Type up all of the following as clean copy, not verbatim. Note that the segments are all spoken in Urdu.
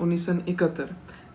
1971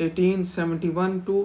1871 to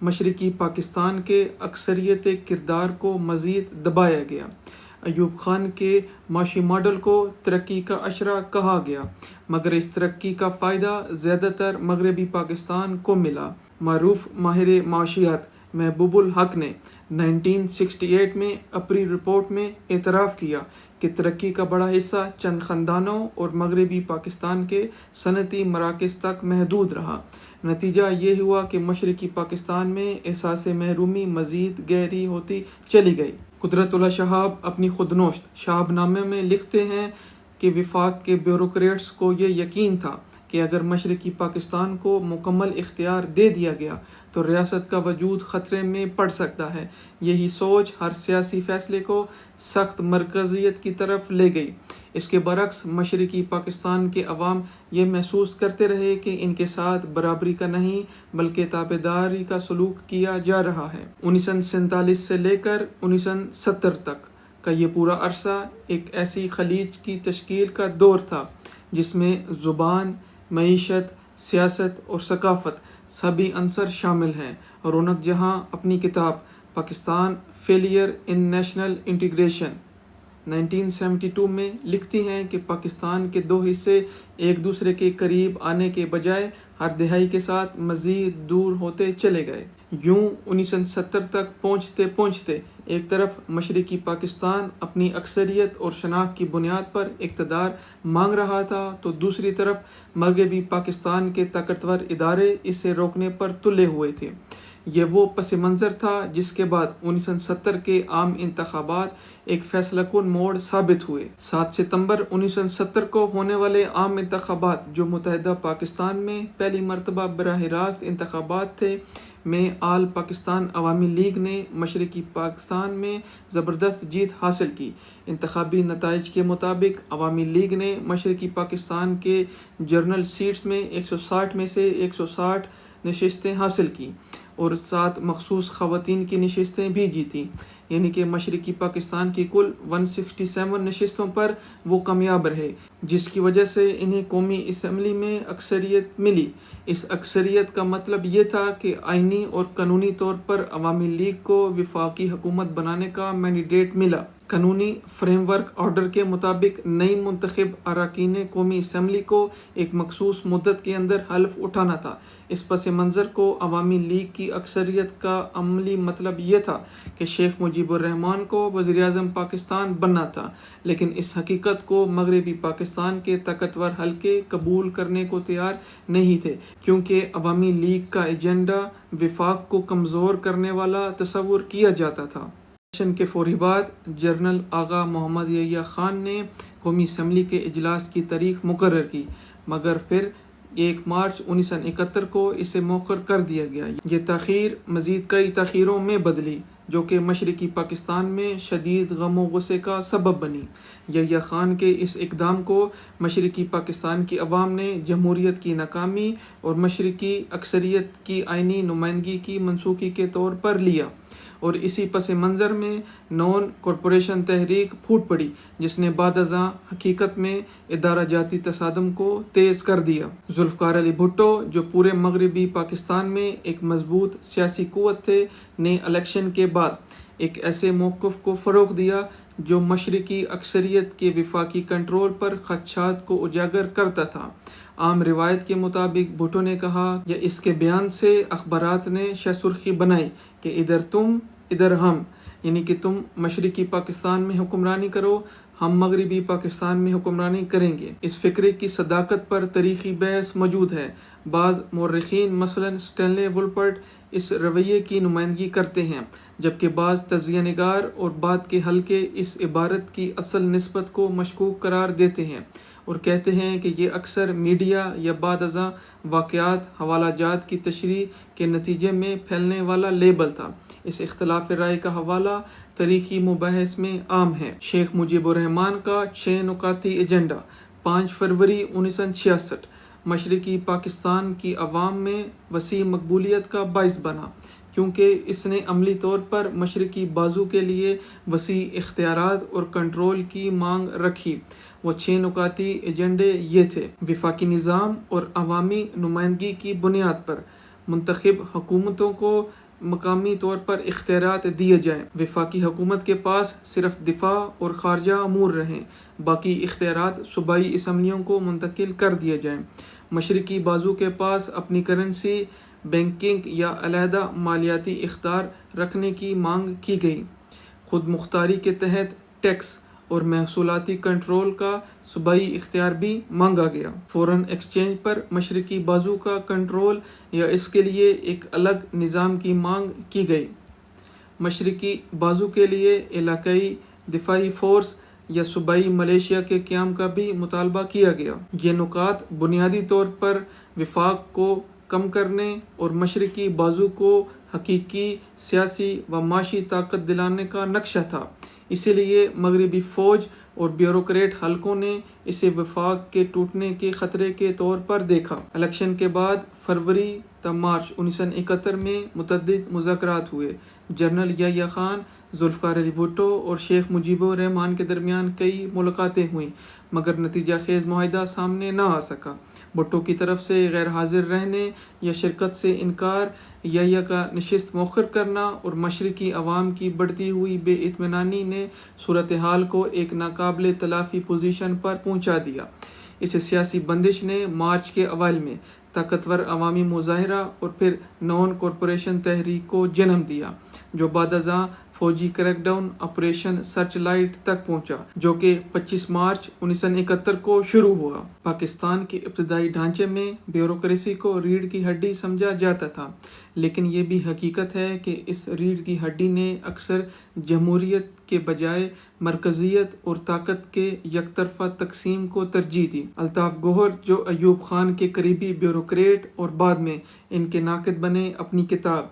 مشرقی پاکستان کے اکثریت کردار کو مزید دبایا گیا۔ ایوب خان کے معاشی ماڈل کو ترقی کا اشرہ کہا گیا، مگر اس ترقی کا فائدہ زیادہ تر مغربی پاکستان کو ملا۔ معروف ماہر معاشیات محبوب الحق نے 1968 میں اپنی رپورٹ میں اعتراف کیا کہ ترقی کا بڑا حصہ چند خاندانوں اور مغربی پاکستان کے صنعتی مراکز تک محدود رہا۔ نتیجہ یہ ہوا کہ مشرقی پاکستان میں احساس محرومی مزید گہری ہوتی چلی گئی۔ قدرت اللہ شہاب اپنی خودنوشت شہاب نامے میں لکھتے ہیں کہ وفاق کے بیوروکریٹس کو یہ یقین تھا کہ اگر مشرقی پاکستان کو مکمل اختیار دے دیا گیا تو ریاست کا وجود خطرے میں پڑ سکتا ہے۔ یہی سوچ ہر سیاسی فیصلے کو سخت مرکزیت کی طرف لے گئی۔ اس کے برعکس مشرقی پاکستان کے عوام یہ محسوس کرتے رہے کہ ان کے ساتھ برابری کا نہیں بلکہ تابعداری کا سلوک کیا جا رہا ہے۔ 1947 سے لے کر 1970 تک کا یہ پورا عرصہ ایک ایسی خلیج کی تشکیل کا دور تھا جس میں زبان، معیشت، سیاست اور ثقافت سبھی عنصر شامل ہیں۔ رونق جہاں اپنی کتاب Pakistan failure in national integration 1972 میں لکھتی ہیں کہ پاکستان کے دو حصے ایک دوسرے کے قریب آنے کے بجائے ہر دہائی کے ساتھ مزید دور ہوتے چلے گئے۔ یوں 1970 تک پہنچتے پہنچتے ایک طرف مشرقی پاکستان اپنی اکثریت اور شناخت کی بنیاد پر اقتدار مانگ رہا تھا تو دوسری طرف مغربی پاکستان کے طاقتور ادارے اسے روکنے پر تلے ہوئے تھے۔ یہ وہ پس منظر تھا جس کے بعد 1970 کے عام انتخابات ایک فیصلہ کن موڑ ثابت ہوئے۔ 7 ستمبر 1970 کو ہونے والے عام انتخابات جو متحدہ پاکستان میں پہلی مرتبہ براہ راست انتخابات تھے میں آل پاکستان عوامی لیگ نے مشرقی پاکستان میں زبردست جیت حاصل کی۔ انتخابی نتائج کے مطابق عوامی لیگ نے مشرقی پاکستان کے جنرل سیٹس میں 160 میں سے 160 نشستیں حاصل کی اور 7 مخصوص خواتین کی نشستیں بھی جیتیں، یعنی کہ مشرقی پاکستان کی کل 167 نشستوں پر وہ کامیاب رہے، جس کی وجہ سے انہیں قومی اسمبلی میں اکثریت ملی۔ اس اکثریت کا مطلب یہ تھا کہ آئینی اور قانونی طور پر عوامی لیگ کو وفاقی حکومت بنانے کا مینڈیٹ ملا۔ قانونی فریم ورک آرڈر کے مطابق نئی منتخب اراکین قومی اسمبلی کو ایک مخصوص مدت کے اندر حلف اٹھانا تھا۔ اس پس منظر کو عوامی لیگ کی اکثریت کا عملی مطلب یہ تھا کہ شیخ مجیب الرحمان کو وزیر اعظم پاکستان بننا تھا، لیکن اس حقیقت کو مغربی پاکستان کے طاقتور حلقے قبول کرنے کو تیار نہیں تھے، کیونکہ عوامی لیگ کا ایجنڈا وفاق کو کمزور کرنے والا تصور کیا جاتا تھا۔ الیکشن کے فوری بعد جنرل آغا محمد یحییٰ خان نے قومی اسمبلی کے اجلاس کی تاریخ مقرر کی، مگر پھر 1 مارچ 1971 کو اسے مؤخر کر دیا گیا۔ یہ تاخیر مزید کئی تاخیروں میں بدلی جو کہ مشرقی پاکستان میں شدید غم و غصے کا سبب بنی۔ یحییٰ خان کے اس اقدام کو مشرقی پاکستان کی عوام نے جمہوریت کی ناکامی اور مشرقی اکثریت کی آئینی نمائندگی کی منسوخی کے طور پر لیا، اور اسی پس منظر میں نان کارپوریشن تحریک پھوٹ پڑی جس نے بعد ازاں حقیقت میں ادارہ جاتی تصادم کو تیز کر دیا۔ ذوالفقار علی بھٹو جو پورے مغربی پاکستان میں ایک مضبوط سیاسی قوت تھے نے الیکشن کے بعد ایک ایسے موقف کو فروغ دیا جو مشرقی اکثریت کے وفاقی کنٹرول پر خدشات کو اجاگر کرتا تھا۔ عام روایت کے مطابق بھٹو نے کہا یا اس کے بیان سے اخبارات نے شہ سرخی بنائی کہ ادھر تم ادھر ہم، یعنی کہ تم مشرقی پاکستان میں حکمرانی کرو، ہم مغربی پاکستان میں حکمرانی کریں گے۔ اس فکرے کی صداقت پر تاریخی بحث موجود ہے۔ بعض مورخین مثلاً اسٹینلے وولپرٹ اس رویے کی نمائندگی کرتے ہیں، جبکہ بعض تجزیہ نگار اور بعد کے حلقے اس عبارت کی اصل نسبت کو مشکوک قرار دیتے ہیں اور کہتے ہیں کہ یہ اکثر میڈیا یا بعد ازاں واقعات حوالہ جات کی تشریح کے نتیجے میں پھیلنے والا لیبل تھا۔ اس اختلاف رائے کا حوالہ تاریخی مباحث میں عام ہے۔ شیخ مجیب الرحمان کا 6 نکاتی ایجنڈا 5 فروری 1966 مشرقی پاکستان کی عوام میں وسیع مقبولیت کا باعث بنا، کیونکہ اس نے عملی طور پر مشرقی بازو کے لیے وسیع اختیارات اور کنٹرول کی مانگ رکھی۔ وہ 6 نکاتی ایجنڈے یہ تھے: وفاقی نظام اور عوامی نمائندگی کی بنیاد پر منتخب حکومتوں کو مقامی طور پر اختیارات دیے جائیں، وفاقی حکومت کے پاس صرف دفاع اور خارجہ امور رہیں، باقی اختیارات صوبائی اسمبلیوں کو منتقل کر دیے جائیں۔ مشرقی بازو کے پاس اپنی کرنسی، بینکنگ یا علیحدہ مالیاتی اختیار رکھنے کی مانگ کی گئی۔ خود مختاری کے تحت ٹیکس اور محصولاتی کنٹرول کا صوبائی اختیار بھی مانگا گیا۔ فورن ایکسچینج پر مشرقی بازو کا کنٹرول یا اس کے لیے ایک الگ نظام کی مانگ کی گئی۔ مشرقی بازو کے لیے علاقائی دفاعی فورس یا صوبائی ملیشیا کے قیام کا بھی مطالبہ کیا گیا۔ یہ نکات بنیادی طور پر وفاق کو کم کرنے اور مشرقی بازو کو حقیقی سیاسی و معاشی طاقت دلانے کا نقشہ تھا۔ اسی لیے مغربی فوج اور بیوروکریٹ حلقوں نے اسے وفاق کے ٹوٹنے کے خطرے کے طور پر دیکھا۔ الیکشن کے بعد فروری تا مارچ 1971 میں متعدد مذاکرات ہوئے۔ جنرل یحییٰ خان، ذوالفقار علی بھٹو اور شیخ مجیب الرحمان کے درمیان کئی ملاقاتیں ہوئیں، مگر نتیجہ خیز معاہدہ سامنے نہ آ سکا۔ بھٹو کی طرف سے غیر حاضر رہنے یا شرکت سے انکار، یحییٰ کا نشست مؤخر کرنا اور مشرقی عوام کی بڑھتی ہوئی بے اطمینانی نے صورتحال کو ایک ناقابل تلافی پوزیشن پر پہنچا دیا۔ اس سیاسی بندش نے مارچ کے اوائل میں طاقتور عوامی مظاہرہ اور پھر نان کارپوریشن تحریک کو جنم دیا، جو بعد ازاں فوجی crackdown operation Searchlight تک پہنچا، جو کہ 25 مارچ 1971 کو شروع ہوا۔ پاکستان کے ابتدائی ڈھانچے میں بیوروکریسی کو ریڑھ کی ہڈی سمجھا جاتا تھا، لیکن یہ بھی حقیقت ہے کہ اس ریڑھ کی ہڈی نے اکثر جمہوریت کے بجائے مرکزیت اور طاقت کے یک طرفہ تقسیم کو ترجیح دی۔ الطاف گوہر، جو ایوب خان کے قریبی بیوروکریٹ اور بعد میں ان کے ناقد بنے، اپنی کتاب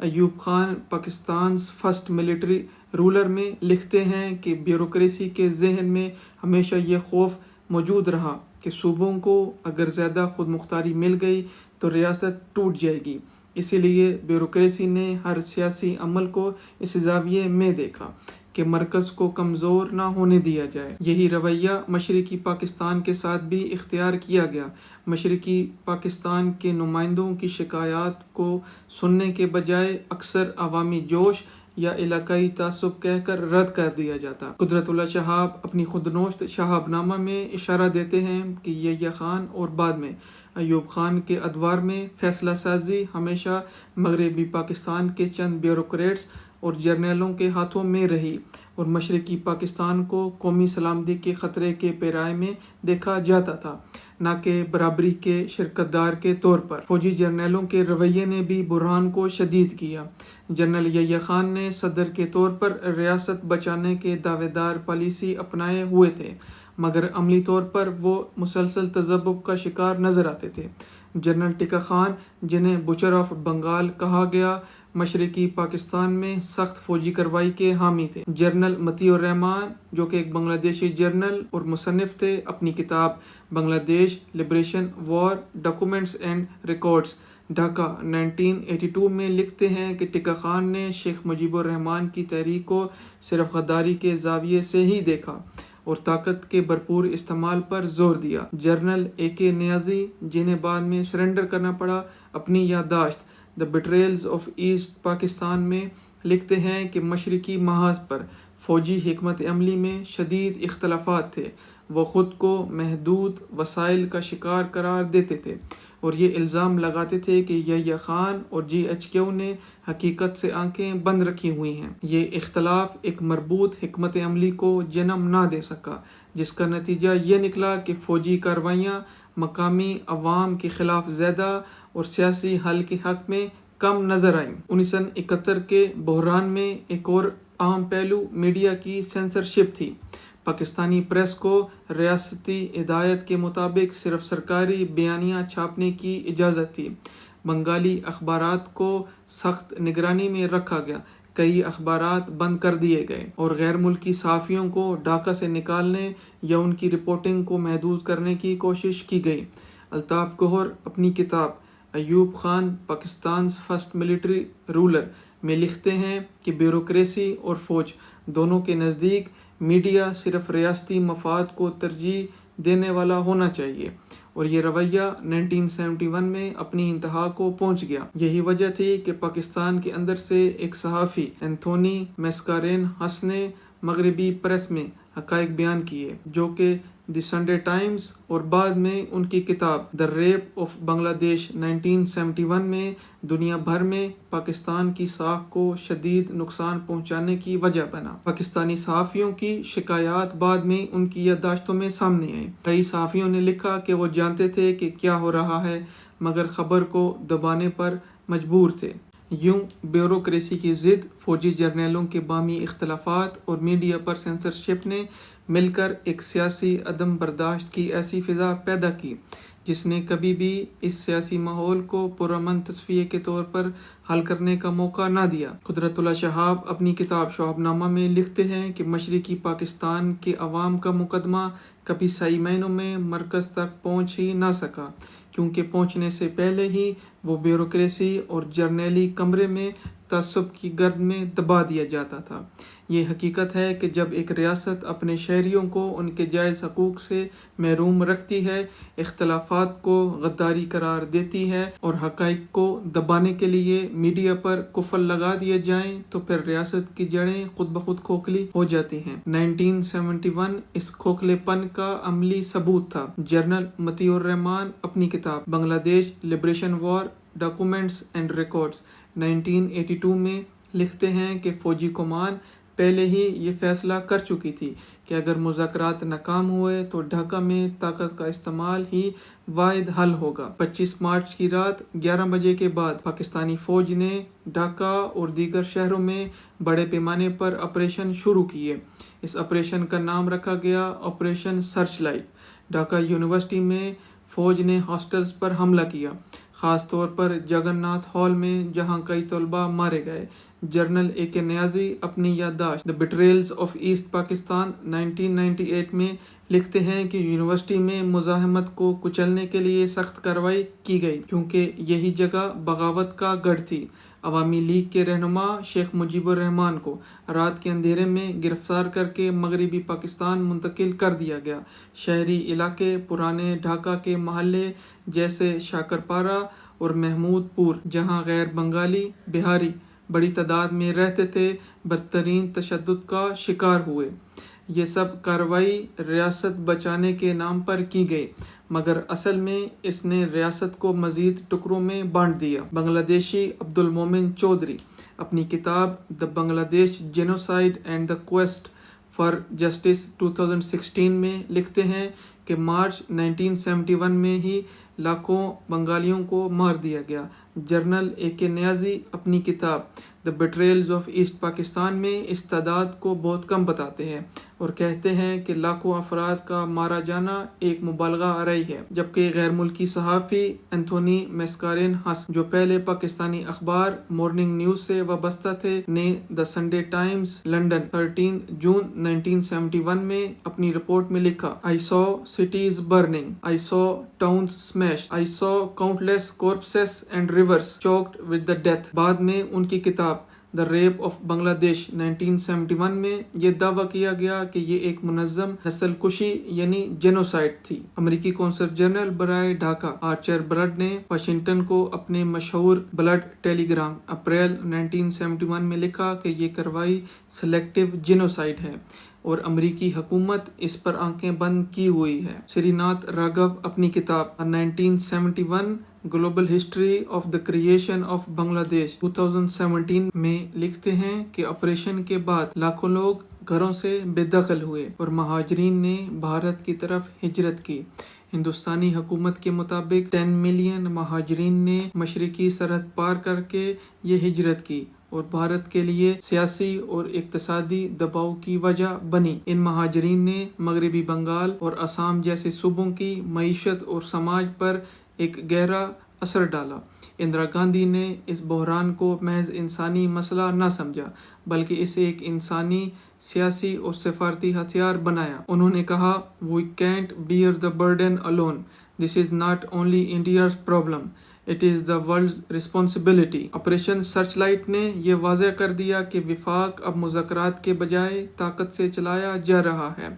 Ayub Khan Pakistan's first military ruler میں لکھتے ہیں کہ بیوروکریسی کے ذہن میں ہمیشہ یہ خوف موجود رہا کہ صوبوں کو اگر زیادہ خود مختاری مل گئی تو ریاست ٹوٹ جائے گی۔ اسی لیے بیوروکریسی نے ہر سیاسی عمل کو اس زاویے میں دیکھا کہ مرکز کو کمزور نہ ہونے دیا جائے۔ یہی رویہ مشرقی پاکستان کے ساتھ بھی اختیار کیا گیا۔ مشرقی پاکستان کے نمائندوں کی شکایات کو سننے کے بجائے اکثر عوامی جوش یا علاقائی تعصب کہہ کر رد کر دیا جاتا۔ قدرت اللہ شہاب اپنی خودنوشت شہاب نامہ میں اشارہ دیتے ہیں کہ یحییٰ خان اور بعد میں ایوب خان کے ادوار میں فیصلہ سازی ہمیشہ مغربی پاکستان کے چند بیوروکریٹس اور جرنیلوں کے ہاتھوں میں رہی اور مشرقی پاکستان کو قومی سلامتی کے خطرے کے پیراۓ میں دیکھا جاتا تھا، نہ کہ برابری کے شرکت دار کے طور پر۔ فوجی جرنیلوں کے رویے نے بھی بحران کو شدید کیا۔ جنرل یحییٰ خان نے صدر کے طور پر ریاست بچانے کے دعوے دار پالیسی اپنائے ہوئے تھے، مگر عملی طور پر وہ مسلسل تذبذب کا شکار نظر آتے تھے۔ جنرل ٹکا خان، جنہیں بچر آف بنگال کہا گیا، مشرقی پاکستان میں سخت فوجی کارروائی کے حامی تھے۔ جنرل مطیع الرحمان، جو کہ ایک بنگلہ دیشی جنرل اور مصنف تھے، اپنی کتاب Bangladesh liberation war documents and records, Dhaka 1982 میں لکھتے ہیں کہ ٹکا خان نے شیخ مجیب الرحمان کی تحریک کو صرف غداری کے زاویے سے ہی دیکھا اور طاقت کے بھرپور استعمال پر زور دیا۔ جنرل اے نیازی، جنہیں بعد میں سرنڈر کرنا پڑا، اپنی یادداشت دی بیٹریلز آف ایسٹ پاکستان میں لکھتے ہیں کہ مشرقی محاذ پر فوجی حکمت عملی میں شدید اختلافات تھے۔ وہ خود کو محدود وسائل کا شکار قرار دیتے تھے اور یہ الزام لگاتے تھے کہ یحییٰ خان اور GHQ نے حقیقت سے آنکھیں بند رکھی ہوئی ہیں۔ یہ اختلاف ایک مربوط حکمت عملی کو جنم نہ دے سکا، جس کا نتیجہ یہ نکلا کہ فوجی کارروائیاں مقامی عوام کے خلاف زیادہ اور سیاسی حل کے حق میں کم نظر آئیں۔ 1971 کے بحران میں ایک اور اہم پہلو میڈیا کی سینسرشپ تھی۔ پاکستانی پریس کو ریاستی ہدایت کے مطابق صرف سرکاری بیانیہ چھاپنے کی اجازت تھی۔ بنگالی اخبارات کو سخت نگرانی میں رکھا گیا، کئی اخبارات بند کر دیے گئے اور غیر ملکی صحافیوں کو ڈھاکہ سے نکالنے یا ان کی رپورٹنگ کو محدود کرنے کی کوشش کی گئی۔ الطاف گوہر اپنی کتاب Ayub Khan Pakistan's first military ruler میں لکھتے ہیں کہ بیوروکریسی اور فوج دونوں کے نزدیک میڈیا صرف ریاستی مفاد کو ترجیح دینے والا ہونا چاہیے اور یہ رویہ 1971 میں اپنی انتہا کو پہنچ گیا۔ یہی وجہ تھی کہ پاکستان کے اندر سے ایک صحافی اینتھونی میسکارینہس نے مغربی پریس میں حقائق بیان کیے، جو کہ دی سنڈے ٹائمز اور بعد میں ان کی کتاب دی ریپ آف بنگلہ دیش 1971 میں دنیا بھر میں پاکستان کی ساکھ کو شدید نقصان پہنچانے کی وجہ بنا۔ پاکستانی صحافیوں کی شکایات بعد میں ان کی یادداشتوں میں سامنے آئیں۔ کئی صحافیوں نے لکھا کہ وہ جانتے تھے کہ کیا ہو رہا ہے، مگر خبر کو دبانے پر مجبور تھے۔ یوں بیوروکریسی کی ضد، فوجی جرنیلوں کے باہمی اختلافات اور میڈیا پر سینسرشپ نے مل کر ایک سیاسی عدم برداشت کی ایسی فضا پیدا کی جس نے کبھی بھی اس سیاسی ماحول کو پرامن تصفیے کے طور پر حل کرنے کا موقع نہ دیا۔ قدرت اللہ شہاب اپنی کتاب شہاب نامہ میں لکھتے ہیں کہ مشرقی پاکستان کے عوام کا مقدمہ کبھی صحیح معنوں میں مرکز تک پہنچ ہی نہ سکا، کیونکہ پہنچنے سے پہلے ہی وہ بیوروکریسی اور جرنیلی کمرے میں تعصب کی گرد میں دبا دیا جاتا تھا۔ یہ حقیقت ہے کہ جب ایک ریاست اپنے شہریوں کو ان کے جائز حقوق سے محروم رکھتی ہے، اختلافات کو غداری قرار دیتی ہے اور حقائق کو دبانے کے لیے میڈیا پر قفل لگا دیے جائیں، تو پھر ریاست کی جڑیں خود بخود کھوکھلی ہو جاتی ہیں۔ 1971 اس کھوکھلے پن کا عملی ثبوت تھا۔ جنرل مطیع الرحمان اپنی کتاب Bangladesh liberation war documents and records 1982 میں لکھتے ہیں کہ فوجی کمان پہلے ہی یہ فیصلہ کر چکی تھی کہ اگر مذاکرات ناکام ہوئے تو ڈھاکہ میں طاقت کا استعمال ہی واحد حل ہوگا۔ 25 مارچ کی رات 11 بجے کے بعد پاکستانی فوج نے ڈھاکہ اور دیگر شہروں میں بڑے پیمانے پر آپریشن شروع کیے۔ اس آپریشن کا نام رکھا گیا operation search light. Dhaka university میں فوج نے ہاسٹلز پر حملہ کیا، خاص طور پر جگن ناتھ ہال میں، جہاں کئی طلباء مارے گئے۔ جنرل اے کے نیازی اپنی یادداشت دی بیٹریلز آف ایسٹ پاکستان 1998 میں لکھتے ہیں کہ یونیورسٹی میں مزاحمت کو کچلنے کے لیے سخت کارروائی کی گئی، کیونکہ یہی جگہ بغاوت کا گڑھ تھی۔ عوامی لیگ کے رہنما شیخ مجیب الرحمان کو رات کے اندھیرے میں گرفتار کر کے مغربی پاکستان منتقل کر دیا گیا۔ شہری علاقے پرانے ڈھاکہ کے محلے جیسے شاکرپارہ اور محمود پور، جہاں غیر بنگالی بہاری بڑی تعداد میں رہتے تھے، بدترین تشدد کا شکار ہوئے۔ یہ سب کارروائی ریاست بچانے کے نام پر کی گئی، مگر اصل میں اس نے ریاست کو مزید ٹکڑوں میں بانٹ دیا۔ بنگلہ دیشی عبد المومن چودھری اپنی کتاب دی بنگلہ دیش genocide and the quest for justice 2016 میں لکھتے ہیں کہ مارچ 1971 میں ہی لاکھوں بنگالیوں کو مار دیا گیا۔ جنرل اے کے نیازی اپنی کتاب دی بیٹریلز آف ایسٹ پاکستان میں اس تعداد کو بہت کم بتاتے ہیں اور کہتے ہیں کہ لاکھوں افراد کا مارا جانا ایک مبالغہ آرائی ہے، جبکہ غیر ملکی صحافی اینتھونی میسکارینہس، جو پہلے پاکستانی اخبار مارننگ نیوز سے وابستہ تھے، نے دی سنڈے ٹائمز لنڈن 13 جون 1971 میں اپنی رپورٹ میں لکھا: I saw cities burning, I saw towns smashed, I saw countless corpses and rivers choked with the death۔ بعد میں ان کی کتاب دی ریپ آف بنگلہ دیش 1971 میں یہ دعویٰ کیا گیا کہ یہ ایک منظم نسل کشی یعنی جینوسائیڈ تھی۔ امریکی قونصل جنرل برائے ڈھاکہ آرچر برڈ نے واشنگٹن کو اپنے مشہور بلڈ ٹیلی گرام اپریل 1971 میں لکھا کہ یہ کارروائی سلیکٹیو جینوسائیڈ ہے اور امریکی حکومت اس پر آنکھیں بند کی ہوئی ہے۔ سری ناتھ راگھو اپنی کتاب 1971 global history of the creation of Bangladesh 2017 میں لکھتے ہیں کہ آپریشن کے بعد لاکھوں لوگ گھروں سے بے دخل ہوئے اور مہاجرین نے بھارت کی طرف ہجرت کی۔ ہندوستانی حکومت کے مطابق 10 ملین مہاجرین نے مشرقی سرحد پار کر کے یہ ہجرت کی اور بھارت کے لیے سیاسی اور اقتصادی دباؤ کی وجہ بنی۔ ان مہاجرین نے مغربی بنگال اور آسام جیسے صوبوں کی معیشت اور سماج پر ایک گہرا اثر ڈالا۔ اندرا گاندھی نے اس بحران کو محض انسانی مسئلہ نہ سمجھا، بلکہ اسے ایک انسانی، سیاسی اور سفارتی ہتھیار بنایا۔ انہوں نے کہا: "We can't bear the burden alone. This is not only India's problem. It is the world's responsibility." Operation search light نے یہ واضح کر دیا کہ وفاق اب مذاکرات کے بجائے طاقت سے چلایا جا رہا ہے۔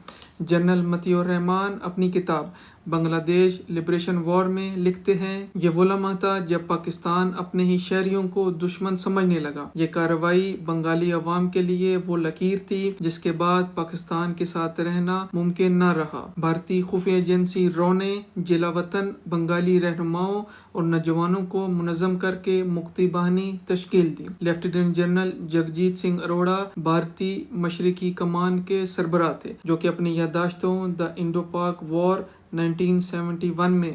جنرل متی الرحمان اپنی کتاب بنگلہ دیش لبریشن وار میں لکھتے ہیں، یہ وہ لمحہ تھا جب پاکستان اپنے ہی شہریوں کو دشمن سمجھنے لگا۔ یہ کارروائی بنگالی عوام کے لیے وہ لکیر تھی جس کے بعد پاکستان کے ساتھ رہنا ممکن نہ رہا۔ بھارتی خفیہ ایجنسی رو نے جلا وطن بنگالی رہنماؤں اور نوجوانوں کو منظم کر کے مکتی باہنی تشکیل دی۔ لیفٹیننٹ جنرل جگجیت سنگھ اروڑا بھارتی مشرقی کمان کے سربراہ تھے، جو کہ اپنی یادداشتوں دی انڈو پاک وار 1971 میں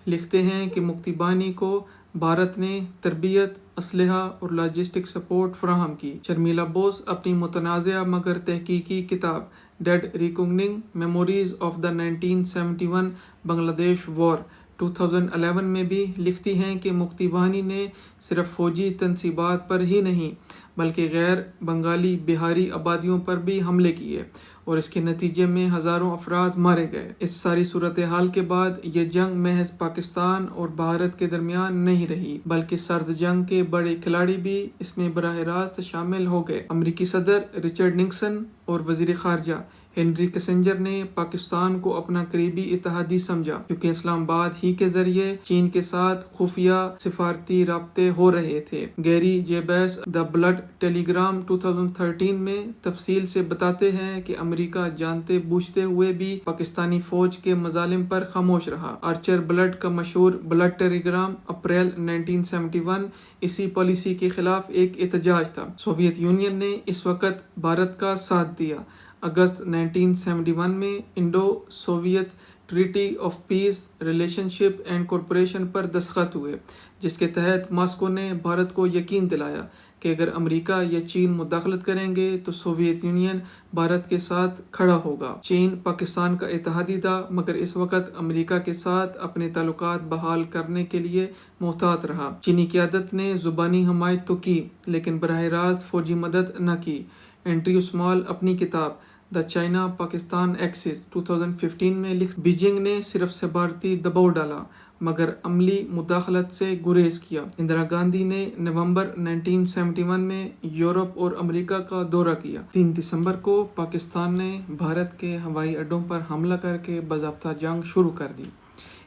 لکھتے ہیں کہ مکتی باہنی کو بھارت نے تربیت، اسلحہ اور لاجسٹک سپورٹ فراہم کی۔ شرمیلا بوس اپنی متنازعہ مگر تحقیقی کتاب ڈیڈ ریکگننگ میموریز آف دی 1971 بنگلہ دیش وار 2011 میں بھی لکھتی ہیں کہ مکتی باہنی نے صرف فوجی تنصیبات پر ہی نہیں بلکہ غیر بنگالی بہاری آبادیوں پر بھی حملے کیے اور اس کے نتیجے میں ہزاروں افراد مارے گئے۔ اس ساری صورتحال کے بعد یہ جنگ محض پاکستان اور بھارت کے درمیان نہیں رہی بلکہ سرد جنگ کے بڑے کھلاڑی بھی اس میں براہ راست شامل ہو گئے۔ امریکی صدر رچرڈ نکسن اور وزیر خارجہ ہنری کسنجر نے پاکستان کو اپنا قریبی اتحادی سمجھا، کیونکہ اسلام آباد ہی کے ذریعے چین کے ساتھ خفیہ سفارتی رابطے ہو رہے تھے۔ گیری جیبس دی بلڈ ٹیلی گرام 2013 میں تفصیل سے بتاتے ہیں کہ امریکہ جانتے بوجھتے ہوئے بھی پاکستانی فوج کے مظالم پر خاموش رہا۔ آرچر بلڈ کا مشہور بلڈ ٹیلی گرام اپریل 1971 اسی پالیسی کے خلاف ایک احتجاج تھا۔ سوویت یونین نے اس وقت بھارت کا ساتھ دیا۔ اگست 1971 میں Indo Soviet treaty of peace, relationship and cooperation پر دستخط ہوئے، جس کے تحت ماسکو نے بھارت کو یقین دلایا کہ اگر امریکہ یا چین مداخلت کریں گے تو سوویت یونین بھارت کے ساتھ کھڑا ہوگا۔ چین پاکستان کا اتحادی تھا مگر اس وقت امریکہ کے ساتھ اپنے تعلقات بحال کرنے کے لیے محتاط رہا۔ چینی قیادت نے زبانی حمایت تو کی لیکن براہ راست فوجی مدد نہ کی۔ اینڈریو اسمال اپنی کتاب دی چائنا پاکستان ایکسس 2015 میں بیجنگ نے صرف سفارتی دباؤ ڈالا مگر عملی مداخلت سے گریز کیا۔ اندرا گاندھی نے نومبر 1971 میں یورپ اور امریکہ کا دورہ کیا۔ 3 دسمبر کو پاکستان نے بھارت کے ہوائی اڈوں پر حملہ کر کے باضابطہ جنگ شروع کر دی۔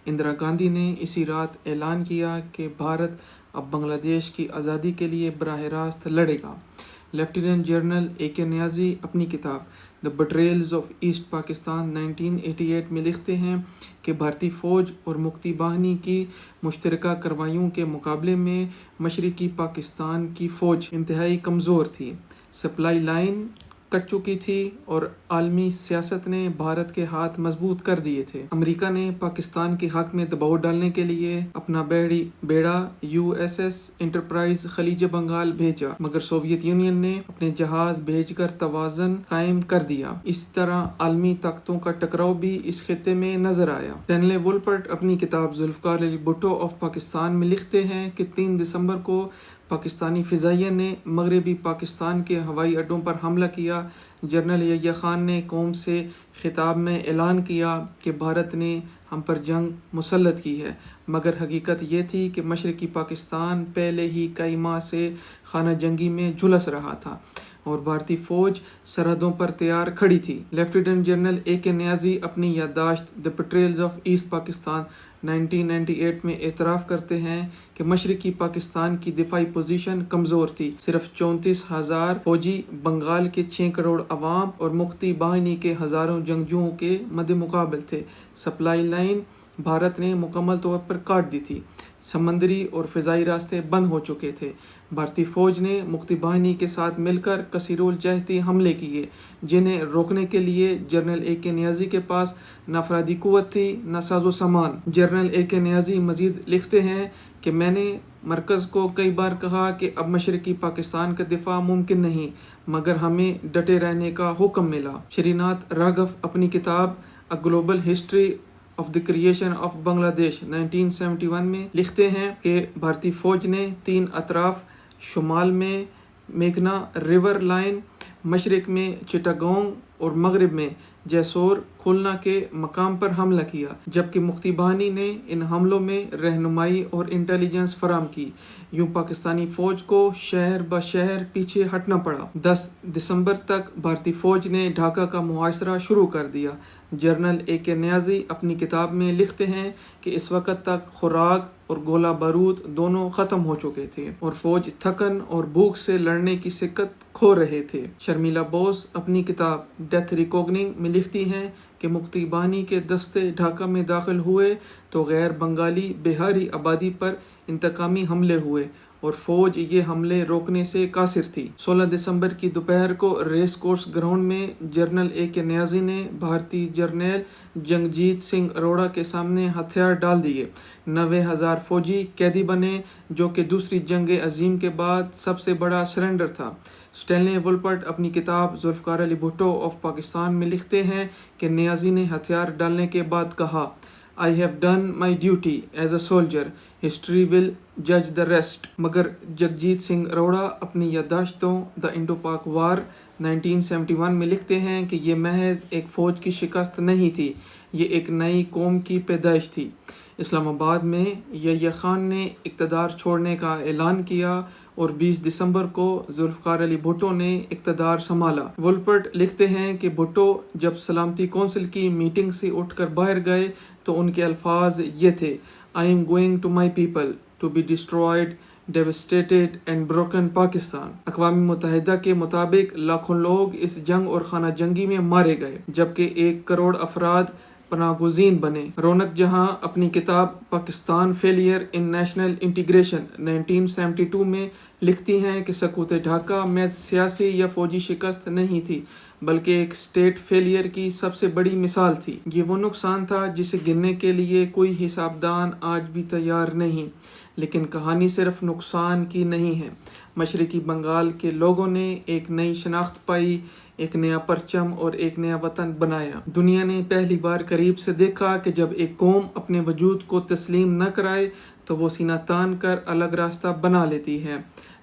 اندرا گاندھی نے اسی رات اعلان کیا کہ بھارت اب بنگلہ دیش کی آزادی کے لیے براہ راست لڑے گا۔ لیفٹیننٹ جنرل اے کے نیازی اپنی کتاب دی بٹریلز آف ایسٹ پاکستان 1988 میں لکھتے ہیں کہ بھارتی فوج اور مکتی باہنی کی مشترکہ کارروائیوں کے مقابلے میں مشرقی پاکستان کی فوج انتہائی کمزور تھی، سپلائی لائن کٹ چکی تھی اور عالمی سیاست نے بھارت کے ہاتھ مضبوط کر دیے تھے۔ امریکہ نے پاکستان کے حق میں دباؤ ڈالنے کے لیے اپنا بحری بیڑا USS انٹرپرائز خلیج بنگال بھیجا مگر سوویت یونین نے اپنے جہاز بھیج کر توازن قائم کر دیا۔ اس طرح عالمی طاقتوں کا ٹکراؤ بھی اس خطے میں نظر آیا۔ اسٹینلے وولپرٹ اپنی کتاب ذوالفقار علی بھٹو آف پاکستان میں لکھتے ہیں کہ 3 دسمبر کو پاکستانی فضائیہ نے مغربی پاکستان کے ہوائی اڈوں پر حملہ کیا۔ جنرل یحییٰ خان نے قوم سے خطاب میں اعلان کیا کہ بھارت نے ہم پر جنگ مسلط کی ہے مگر حقیقت یہ تھی کہ مشرقی پاکستان پہلے ہی کئی ماہ سے خانہ جنگی میں جھلس رہا تھا اور بھارتی فوج سرحدوں پر تیار کھڑی تھی۔ لیفٹیننٹ جنرل اے کے نیازی اپنی یادداشت دی بٹریلز آف ایسٹ پاکستان 1998 میں اعتراف کرتے ہیں کہ مشرقی پاکستان کی دفاعی پوزیشن کمزور تھی۔ صرف 34,000 فوجی بنگال کے 6 کروڑ عوام اور مکتی باہنی کے ہزاروں جنگجوؤں کے مد مقابل تھے۔ سپلائی لائن بھارت نے مکمل طور پر کاٹ دی تھی، سمندری اور فضائی راستے بند ہو چکے تھے۔ بھارتی فوج نے مکتی باہنی کے ساتھ مل کر کثیر الجہتی حملے کیے جنہیں روکنے کے لیے جنرل اے کے نیازی کے پاس نہ افرادی قوت تھی نہ ساز و سامان۔ جنرل اے کے نیازی مزید لکھتے ہیں کہ میں نے مرکز کو کئی بار کہا کہ اب مشرقی پاکستان کا دفاع ممکن نہیں مگر ہمیں ڈٹے رہنے کا حکم ملا۔ شری ناتھ راگھو اپنی کتاب a global history of the creation of Bangladesh 1971 میں لکھتے ہیں کہ بھارتی فوج نے 3 اطراف، شمال میں میگھنا ریور لائن، مشرق میں چٹاگونگ اور مغرب میں جیسور کھولنا کے مقام پر حملہ کیا، جبکہ مکتی باہنی نے ان حملوں میں رہنمائی اور انٹیلیجنس فراہم کی۔ یوں پاکستانی فوج کو شہر بہ شہر پیچھے ہٹنا پڑا۔ 10 دسمبر تک بھارتی فوج نے ڈھاکہ کا محاصرہ شروع کر دیا۔ جنرل اے کے نیازی اپنی کتاب میں لکھتے ہیں کہ اس وقت تک خوراک اور گولہ بارود دونوں ختم ہو چکے تھے اور فوج تھکن اور بھوک سے لڑنے کی سکت کھو رہے تھے۔ شرمیلا بوس اپنی کتاب ڈیتھ ریکگننگ میں لکھتی ہیں کہ مکتی بانی کے دستے ڈھاکہ میں داخل ہوئے تو غیر بنگالی بہاری آبادی پر انتقامی حملے ہوئے اور فوج یہ حملے روکنے سے قاصر تھی۔ 16 دسمبر کی دوپہر کو ریس کورس گراؤنڈ میں جنرل اے کے نیازی نے بھارتی جرنیل جگجیت سنگھ اروڑہ کے سامنے ہتھیار ڈال دیے۔ 90,000 فوجی قیدی بنے، جو کہ دوسری جنگ عظیم کے بعد سب سے بڑا سرنڈر تھا۔ اسٹینلے وولپرٹ اپنی کتاب ذوالفقار علی بھٹو آف پاکستان میں لکھتے ہیں کہ نیازی نے ہتھیار ڈالنے کے بعد کہا، I have done my duty as a soldier. History will judge the rest. مگر جگجیت سنگھ اروڑہ اپنی یادداشتوں The Indo-Pak War 1971 میں لکھتے ہیں کہ یہ محض ایک فوج کی شکست نہیں تھی، یہ ایک نئی قوم کی پیدائش تھی۔ اسلام آباد میں یحییٰ خان نے اقتدار چھوڑنے کا اعلان کیا اور 20 دسمبر کو ذوالفقار علی بھٹو نے اقتدار سنبھالا۔ وولپرٹ لکھتے ہیں کہ بھٹو جب سلامتی کونسل کی میٹنگ سے اٹھ کر باہر گئے تو ان کے الفاظ یہ تھے، I am going to my people to be destroyed, devastated and broken Pakistan۔ اقوام متحدہ کے مطابق لاکھوں لوگ اس جنگ اور خانہ جنگی میں مارے گئے، جبکہ 1 کروڑ افراد پناہ گزین بنے۔ رونق جہاں اپنی کتاب Pakistan failure in national integration 1972 میں لکھتی ہیں کہ سقوط ڈھاکہ محض سیاسی یا فوجی شکست نہیں تھی، بلکہ ایک اسٹیٹ فیلئر کی سب سے بڑی مثال تھی۔ یہ وہ نقصان تھا جسے گننے کے لیے کوئی حسابدان آج بھی تیار نہیں، لیکن کہانی صرف نقصان کی نہیں ہے۔ مشرقی بنگال کے لوگوں نے ایک نئی شناخت پائی، ایک نیا پرچم اور ایک نیا وطن بنایا۔ دنیا نے پہلی بار قریب سے دیکھا کہ جب ایک قوم اپنے وجود کو تسلیم نہ کرائے تو وہ سینہ تان کر الگ راستہ بنا لیتی ہے۔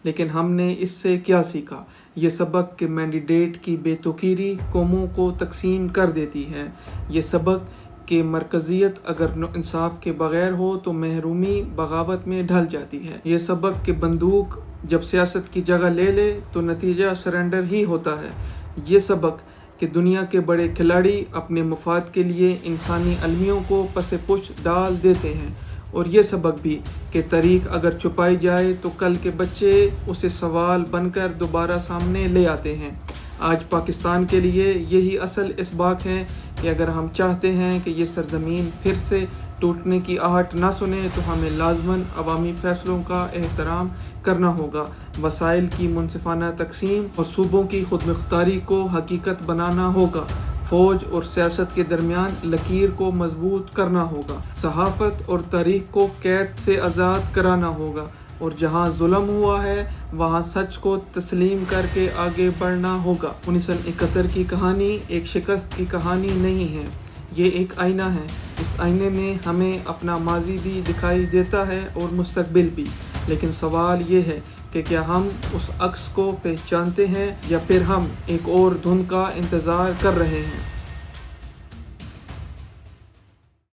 لیکن ہم نے اس سے کیا سیکھا؟ یہ سبق کہ مینڈیٹ کی بے توقیری قوموں کو تقسیم کر دیتی ہے۔ یہ سبق کہ مرکزیت اگر انصاف کے بغیر ہو تو محرومی بغاوت میں ڈھل جاتی ہے۔ یہ سبق کہ بندوق جب سیاست کی جگہ لے لے تو نتیجہ سرنڈر ہی ہوتا ہے۔ یہ سبق کہ دنیا کے بڑے کھلاڑی اپنے مفاد کے لیے انسانی المیوں کو پس پش ڈال دیتے ہیں، اور یہ سبق بھی کہ تاریخ اگر چھپائی جائے تو کل کے بچے اسے سوال بن کر دوبارہ سامنے لے آتے ہیں۔ آج پاکستان کے لیے یہی اصل اسباق ہے کہ اگر ہم چاہتے ہیں کہ یہ سرزمین پھر سے ٹوٹنے کی آہٹ نہ سنے تو ہمیں لازماً عوامی فیصلوں کا احترام کرنا ہوگا، وسائل کی منصفانہ تقسیم اور صوبوں کی خود مختاری کو حقیقت بنانا ہوگا، فوج اور سیاست کے درمیان لکیر کو مضبوط کرنا ہوگا، صحافت اور تاریخ کو قید سے آزاد کرانا ہوگا، اور جہاں ظلم ہوا ہے وہاں سچ کو تسلیم کر کے آگے بڑھنا ہوگا۔ 1971 کی کہانی ایک شکست کی کہانی نہیں ہے، یہ ایک آئینہ ہے۔ اس آئینے میں ہمیں اپنا ماضی بھی دکھائی دیتا ہے اور مستقبل بھی، لیکن سوال یہ ہے کہ کیا ہم اس عکس کو پہچانتے ہیں یا پھر ہم ایک اور دھن کا انتظار کر رہے ہیں؟